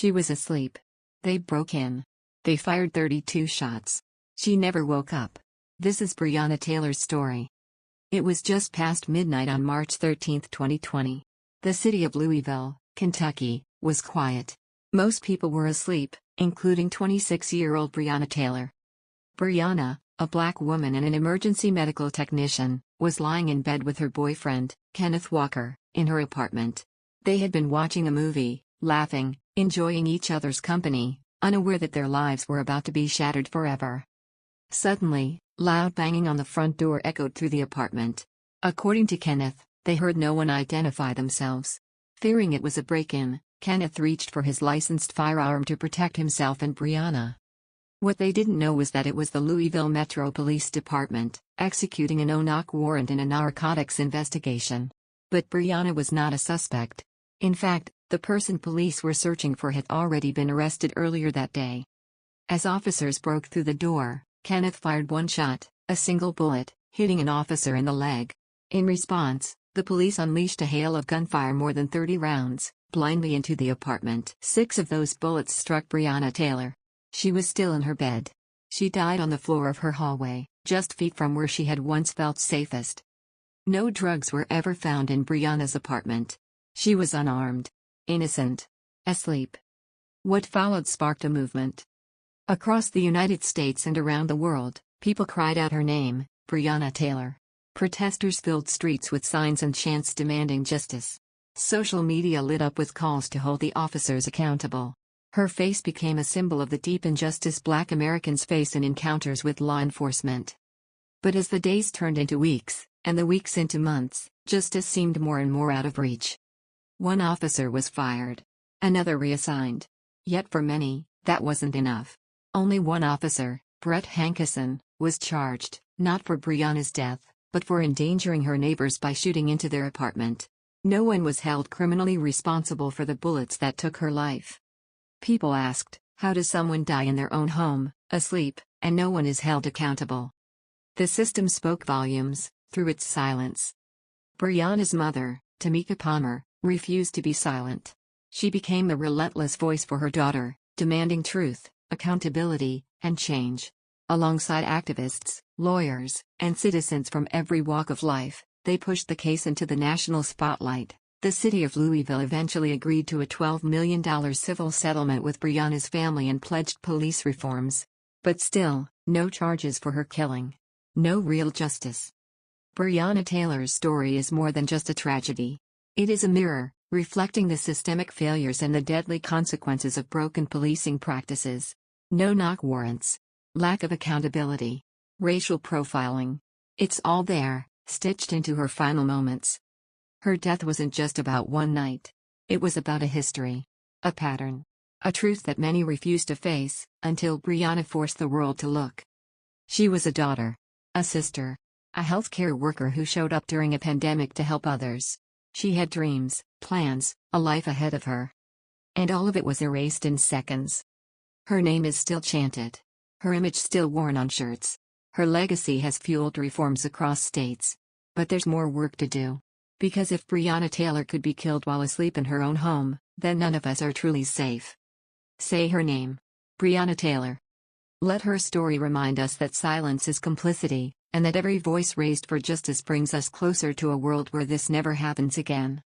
She was asleep. They broke in. They fired 32 shots. She never woke up. This is Breonna Taylor's story. It was just past midnight on March 13, 2020. The city of Louisville, Kentucky, was quiet. Most people were asleep, including 26-year-old Breonna Taylor. Breonna, a black woman and an emergency medical technician, was lying in bed with her boyfriend, Kenneth Walker, in her apartment. They had been watching a movie, laughing, enjoying each other's company, unaware that their lives were about to be shattered forever. Suddenly, loud banging on the front door echoed through the apartment. According to Kenneth, they heard no one identify themselves. Fearing it was a break-in, Kenneth reached for his licensed firearm to protect himself and Breonna. What they didn't know was that it was the Louisville Metro Police Department, executing a no-knock warrant in a narcotics investigation. But Breonna was not a suspect. In fact, the person police were searching for had already been arrested earlier that day. As officers broke through the door, Kenneth fired one shot, a single bullet, hitting an officer in the leg. In response, the police unleashed a hail of gunfire, more than 30 rounds, blindly into the apartment. 6 of those bullets struck Breonna Taylor. She was still in her bed. She died on the floor of her hallway, just feet from where she had once felt safest. No drugs were ever found in Breonna's apartment. She was unarmed, innocent, asleep. What followed sparked a movement. Across the United States and around the world, people cried out her name, Breonna Taylor. Protesters filled streets with signs and chants demanding justice. Social media lit up with calls to hold the officers accountable. Her face became a symbol of the deep injustice Black Americans face in encounters with law enforcement. But as the days turned into weeks, and the weeks into months, justice seemed more and more out of reach. One officer was fired. Another reassigned. Yet for many, that wasn't enough. Only one officer, Brett Hankison, was charged, not for Breonna's death, but for endangering her neighbors by shooting into their apartment. No one was held criminally responsible for the bullets that took her life. People asked, how does someone die in their own home, asleep, and no one is held accountable? The system spoke volumes, through its silence. Breonna's mother, Tamika Palmer, refused to be silent. She became the relentless voice for her daughter, demanding truth, accountability, and change. Alongside activists, lawyers, and citizens from every walk of life, they pushed the case into the national spotlight. The city of Louisville eventually agreed to a $12 million civil settlement with Breonna's family and pledged police reforms. But still, no charges for her killing. No real justice. Breonna Taylor's story is more than just a tragedy. It is a mirror, reflecting the systemic failures and the deadly consequences of broken policing practices. No-knock warrants. Lack of accountability. Racial profiling. It's all there, stitched into her final moments. Her death wasn't just about one night. It was about a history. A pattern. A truth that many refused to face, until Breonna forced the world to look. She was a daughter. A sister. A healthcare worker who showed up during a pandemic to help others. She had dreams, plans, a life ahead of her. And all of it was erased in seconds. Her name is still chanted. Her image still worn on shirts. Her legacy has fueled reforms across states. But there's more work to do. Because if Breonna Taylor could be killed while asleep in her own home, then none of us are truly safe. Say her name. Breonna Taylor. Let her story remind us that silence is complicity, and that every voice raised for justice brings us closer to a world where this never happens again.